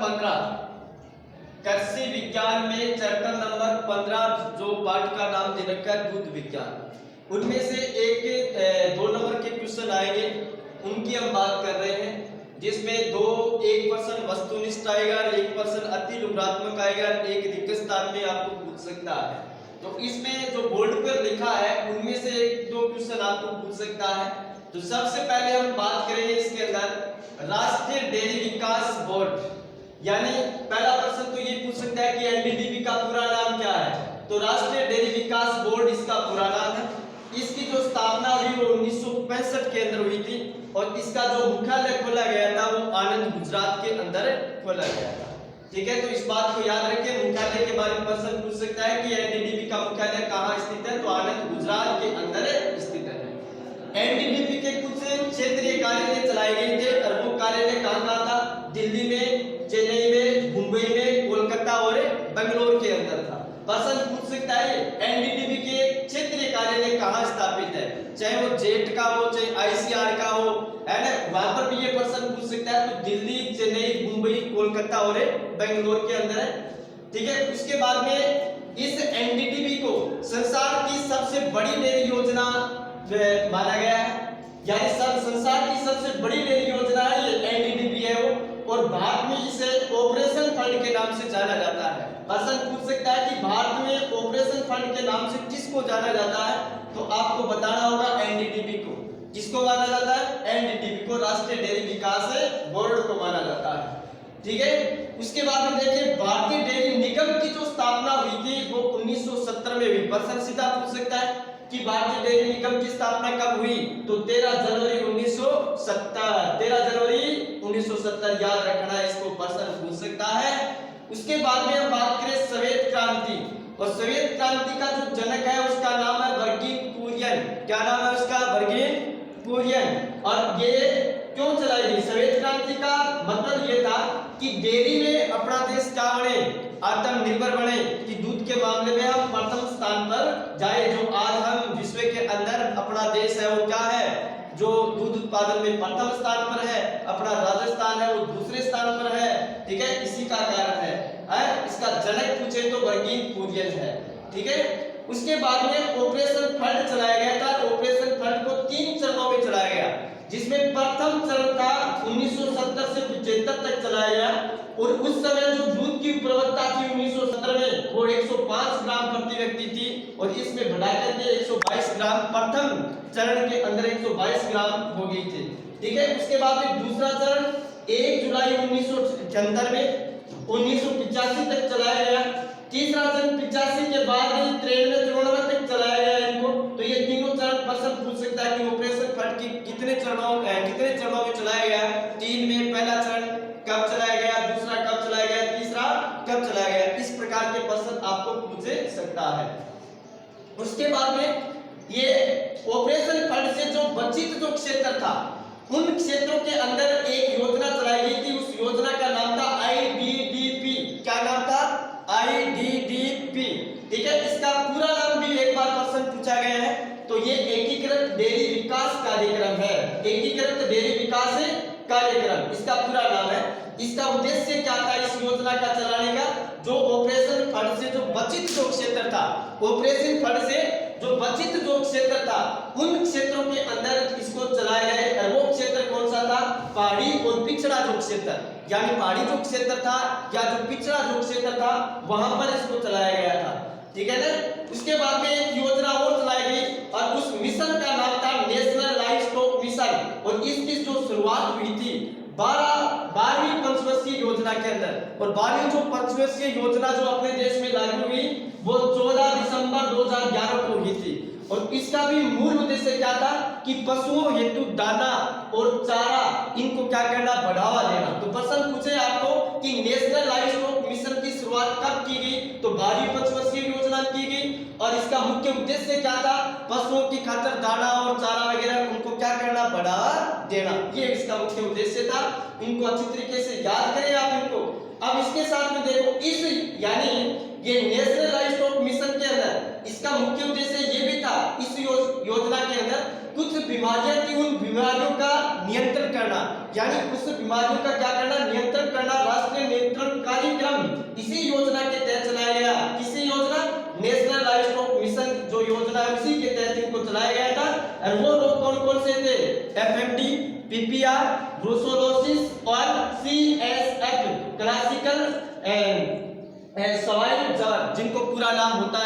15 कृषि विज्ञान में चैप्टर नंबर 15 जो पाठ का नाम दे रखा है दूध विज्ञान, उनमें से एक 2 नंबर के क्वेश्चन आएंगे, उनकी हम बात कर रहे हैं। जिसमें 1% वस्तुनिष्ठ आएगा, 1% अति लुभात्मक आएगा, एक रिक्त स्थान में आपको पूछ सकता है। तो इसमें जो बोर्ड पर लिखा है उनमें से 1-2 क्वेश्चन आपको पूछ सकता है। तो सबसे पहले हम बात करेंगे इसके अंदर राष्ट्रीय डेयरी विकास बोर्ड, यानी पहला प्रश्न तो ये पूछ सकता है कि एनडीडीबी का पूरा नाम क्या है। तो राष्ट्रीय डेयरी विकास बोर्ड इसका पूरा नाम है। इसकी जो स्थापना हुई वो 1965 के अंदर हुई थी और इसका जो मुख्यालय खोला गया था वो आनंद गुजरात के अंदर खोला गया था। ठीक है, तो इस बात को याद रखें। मुख्यालय के बारे में प्रश्न पूछ सकता है कि एनडीडीबी का मुख्यालय कहाँ स्थित है, तो आनंद गुजरात के अंदर स्थित है। एनडीडीबी के कुछ क्षेत्रीय कार्यालय चलाए गए थे और वो कार्यालय कहाँ था, दिल्ली में, चेन्नई में, मुंबई में, कोलकाता और बेंगलोर के अंदर था। प्रश्न पूछ सकता है एनडीडीबी के क्षेत्रीय कार्यालय कहाँ स्थापित है, चाहे वो जेट का हो चाहे आईसीआर का हो, है ना, वहां पर भी ये प्रश्न पूछ सकता है। तो दिल्ली, चेन्नई, मुंबई, कोलकाता और बेंगलोर के अंदर है। ठीक है, उसके बाद में इस एनडीडीबी को संसार की सबसे बड़ी डेयरी योजना माना गया है, यानी संसार की सबसे बड़ी डेयरी योजना है ये एनडीडीबी है वो, और भारत में इसे ऑपरेशन फंड के नाम से जाना जाता है। प्रश्न पूछ सकता है कि भारत में ऑपरेशन फंड के नाम से किसको जाना जाता है, तो आपको बताना होगा एनडीडीबी को। किसको माना जाता है, एनडीडीबी को, राष्ट्रीय डेयरी विकास बोर्ड को माना जाता है। ठीक है, उसके बाद में देखिए भारतीय डेयरी निगम की जो स्थापना हुई थी वो 1970 में हुई। प्रश्न सीधा पूछ सकता है कि भारतीय डेयरी निगम की स्थापना कब हुई, तो 13 जनवरी 1970। 13 जनवरी 1970 याद रखना है, इसको प्रश्न पूछ सकता है। उसके बाद में हम बात करें श्वेत क्रांति, और श्वेत क्रांति का जो जनक है उसका नाम है वर्गीज कुरियन। क्या नाम है उसका, वर्गीज कुरियन। और ये क्यों चलाई गई श्वेत क्रांति का मतलब ये था कि डेयरी में अपना देश क्या बने, आत्मनिर्भर बने, कि दूध के मामले में हम प्रथम स्थान पर जाए। जो आज हम विश्व के अंदर अपना देश है वो क्या है, जो दूध उत्पादन में प्रथम स्थान पर है, अपना राजस्थान है वो दूसरे स्थान पर है। ठीक है, इसी का कारण है। इसका जनक पूछे तो वर्गीज कुरियन है। ठीक है, उसके बाद में ऑपरेशन फंड चलाया गया था। ऑपरेशन फंड को 3 चरणों में चलाया गया, जिसमें प्रथम चरण था 1970 से 75 तक चलाया गया, और उस समय जो दूध की उपलब्धता थी 1970 में वो 105 ग्राम प्रति व्यक्ति थी, और इसमें बढ़ा करके 122 ग्राम, प्रथम चरण के अंदर 122 ग्राम हो गई थी। ठीक है, उसके बाद में दूसरा चरण 1 जुलाई 1978 में 1985 तक चलाया गया। तीसरा चरण 85 के बाद 93-94 तक चलाया गया इनको। तो ये तीनों चरण प्रश्न पूछ सकता है कि ऑपरेशन फंड की कितने चरणों में चलाया गया। 3 में पहला चरण कब चलाया गया, दूसरा कब चलाया गया, तीसरा कब चलाया गया। इस प्रकार के प्रश्न आपको पूछ सकता है। उसके बाद में ये ऑपरेशन फंड से जो वंचित जो क्षेत्र था उन क्षेत्रों के अंदर एक योजना चलाई गई थी। उस योजना का नाम था आईडीडीपी। क्या नाम था, आईडीडीपी। ठीक है, इसका पूरा नाम भी एक बार प्रश्न पूछा गया है। तो ये एकीकृत डेयरी विकास कार्यक्रम है, एकीकृत डेयरी विकास कार्यक्रम इसका पूरा नाम है। इसका उद्देश्य क्या था इस योजना का चलाने का, जो ऑपरेशन फंड से जो वंचित जो क्षेत्र था, ऑपरेशन फंड से जो वंचित जो क्षेत्र था उन क्षेत्रों के अंदर इसको चलाया गया। और वो क्षेत्र कौन सा था, पहाड़ी और पिछड़ा जो क्षेत्र, यानी पहाड़ी जो क्षेत्र था या जो पिछड़ा जो क्षेत्र था वहां पर इसको चलाया गया था। ठीक है ना, उसके बाद में एक योजना और चलाई गई और उस मिशन का नाम था नेशनल लाइवस्टॉक मिशन, और इसकी जो शुरुआत हुई थी 12वीं पंचवर्षीय योजना के अंदर। और 12वीं जो पंचवर्षीय योजना जो अपने देश में लागू हुई वो 14 दिसंबर 2011 को हुई थी। और इसका भी मूल उद्देश्य क्या था कि पशुओं हेतु दाना और चारा इनको क्या करना, बढ़ावा देना। तो प्रश्न पूछे आपको कि नेशनल लाइवस्टॉक मिशन की शुरुआत कब की गई, तो 12वीं पंचवर्षीय योजना की गई। और इसका मुख्य उद्देश्य क्या था, पशुओं की खातिर दाना और चारा वगैरह उनको क्या करना, बढ़ावा देना। ये इसका मुख्य उद्देश्य था। इनको अच्छी तरीके से याद करें आप इनको। अब इसके साथ में देखो इस यानी ये नेशनल लाइवस्टॉक मिशन के अंदर इसका मुख्य उद्देश्य ये भी था, इस योजना के अंदर कुछ बीमारियां थी, उन बीमारियों का नियंत्रण करना, यानी उस बीमारियों का क्या करना, नियंत्रण करना, राष्ट्रीय इसी योजना के तहत चलाया गया। किसी योजना? नेशनल लाइवस्टॉक मिशन जो योजना है उसी के तहत इनको चलाया गया था। और वो रोग कौन कौन से थे? FMD, PPR, ब्रुसेलोसिस और CSF क्लासिकल सवाइल जबर, जिनको पूरा नाम होता है